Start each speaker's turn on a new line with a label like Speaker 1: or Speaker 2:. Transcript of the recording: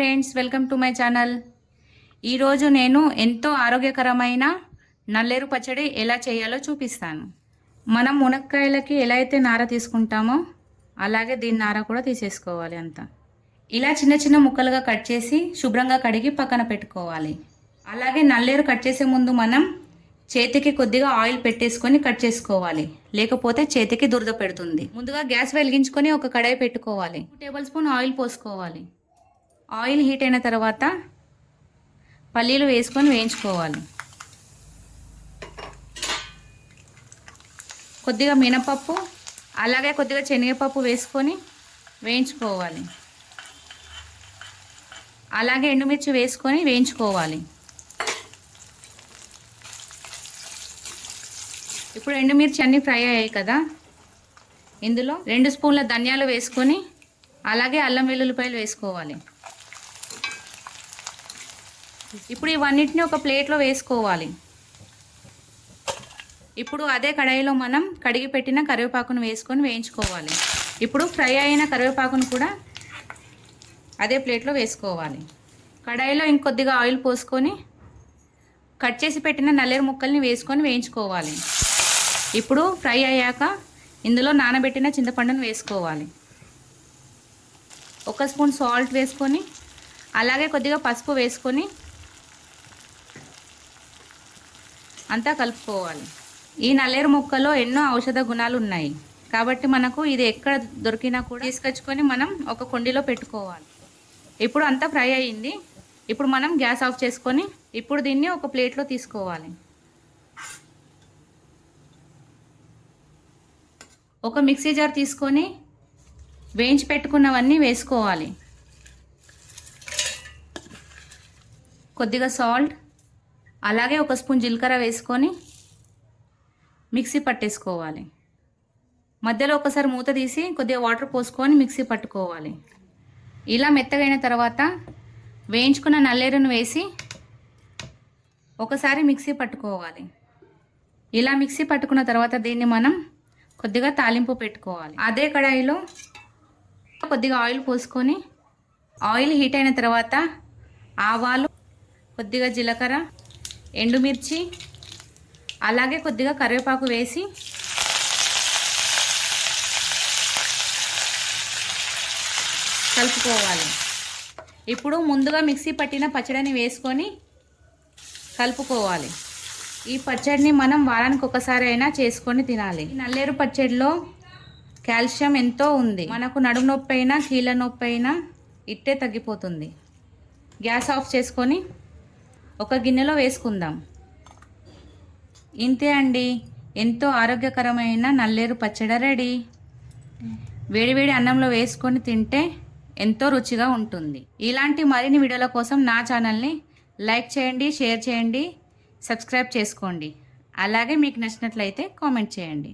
Speaker 1: Friends, welcome to my channel. ఈరోజు నేను ఎంతో ఆరోగ్యకరమైన నల్లేరు పచ్చడి ఎలా చేయాలో చూపిస్తాను. మనం మునక్కాయలకి ఎలా అయితే నార తీసుకుంటామో అలాగే దీని నార కూడా తీసేసుకోవాలి. అంతా ఇలా చిన్న చిన్న ముక్కలుగా కట్ చేసి శుభ్రంగా కడిగి పక్కన పెట్టుకోవాలి. అలాగే నల్లేరు కట్ చేసే ముందు మనం చేతికి కొద్దిగా ఆయిల్ పెట్టేసుకొని కట్ చేసుకోవాలి, లేకపోతే చేతికి దురద పెడుతుంది. ముందుగా గ్యాస్ వెలిగించుకొని ఒక కడాయి పెట్టుకోవాలి. 2 టేబుల్ స్పూన్ ఆయిల్ పోసుకోవాలి. ఆయిల్ హీట్ అయిన తర్వాత పల్లీలు వేసుకొని వేయించుకోవాలి. కొద్దిగా మినపప్పు అలాగే కొద్దిగా శనగపప్పు వేసుకొని వేయించుకోవాలి. అలాగే ఎండుమిర్చి వేసుకొని వేయించుకోవాలి. ఇప్పుడు ఎండుమిర్చి అన్నీ ఫ్రై అయ్యాయి కదా, ఇందులో 2 స్పూన్ల ధనియాలు వేసుకొని అలాగే అల్లం వెల్లుల్లిపాయలు వేసుకోవాలి. ఇప్పుడు ఇవన్నిటిని ఒక ప్లేట్లో వేసుకోవాలి. ఇప్పుడు అదే కడాయిలో మనం కడిగి పెట్టిన కరివేపాకును వేసుకొని వేయించుకోవాలి. ఇప్పుడు ఫ్రై అయిన కరివేపాకును కూడా అదే ప్లేట్లో వేసుకోవాలి. కడాయిలో ఇంకొద్దిగా ఆయిల్ పోసుకొని కట్ చేసి పెట్టిన నల్లేరు ముక్కల్ని వేసుకొని వేయించుకోవాలి. ఇప్పుడు ఫ్రై అయ్యాక ఇందులో నానబెట్టిన చింతపండును వేసుకోవాలి. 1 స్పూన్ సాల్ట్ వేసుకొని అలాగే కొద్దిగా పసుపు వేసుకొని అంతా కలుపుకోవాలి. ఈ నల్లేరు ముక్కలో ఎన్నో ఔషధ గుణాలు ఉన్నాయి కాబట్టి మనకు ఇది ఎక్కడ దొరికినా కూడా తీసుకొచ్చుకొని మనం ఒక కుండీలో పెట్టుకోవాలి. ఇప్పుడు అంతా ఫ్రై అయ్యింది. ఇప్పుడు మనం గ్యాస్ ఆఫ్ చేసుకొని ఇప్పుడు దీన్ని ఒక ప్లేట్లో తీసుకోవాలి. ఒక మిక్సీ జార్ తీసుకొని వేయించి పెట్టుకున్నవన్నీ వేసుకోవాలి. కొద్దిగా సాల్ట్ అలాగే 1 స్పూన్ జీలకర్ర వేసుకొని మిక్సీ పట్టేసుకోవాలి. మధ్యలో ఒకసారి మూత తీసి కొద్దిగా వాటర్ పోసుకొని మిక్సీ పట్టుకోవాలి. ఇలా మెత్తగైన తర్వాత వేయించుకున్న నల్లేరును వేసి ఒకసారి మిక్సీ పట్టుకోవాలి. ఇలా మిక్సీ పట్టుకున్న తర్వాత దీన్ని మనం కొద్దిగా తాలింపు పెట్టుకోవాలి. అదే కడాయిలో కొద్దిగా ఆయిల్ పోసుకొని ఆయిల్ హీట్ అయిన తర్వాత ఆవాలు, కొద్దిగా జీలకర్ర, ఎండుమిర్చి అలాగే కొద్దిగా కరివేపాకు వేసి కలుపుకోవాలి. ఇప్పుడు ముందుగా మిక్సీ పట్టిన పచ్చడిని వేసుకొని కలుపుకోవాలి. ఈ పచ్చడిని మనం వారానికి ఒకసారి అయినా చేసుకొని తినాలి. నల్లేరు పచ్చడిలో కాల్షియం ఎంతో ఉంది. మనకు నడుము నొప్పి అయినా కీళ్ళ నొప్పి అయినా ఇట్టే తగ్గిపోతుంది. గ్యాస్ ఆఫ్ చేసుకొని ఒక గిన్నెలో వేసుకుందాం. ఇంతే అండి, ఎంతో ఆరోగ్యకరమైన నల్లేరు పచ్చడి రెడీ. వేడివేడి అన్నంలో వేసుకొని తింటే ఎంతో రుచిగా ఉంటుంది. ఇలాంటి మరిన్ని వీడియోల కోసం నా ఛానల్ని లైక్ చేయండి, షేర్ చేయండి, సబ్స్క్రైబ్ చేసుకోండి. అలాగే మీకు నచ్చినట్లయితే కామెంట్ చేయండి.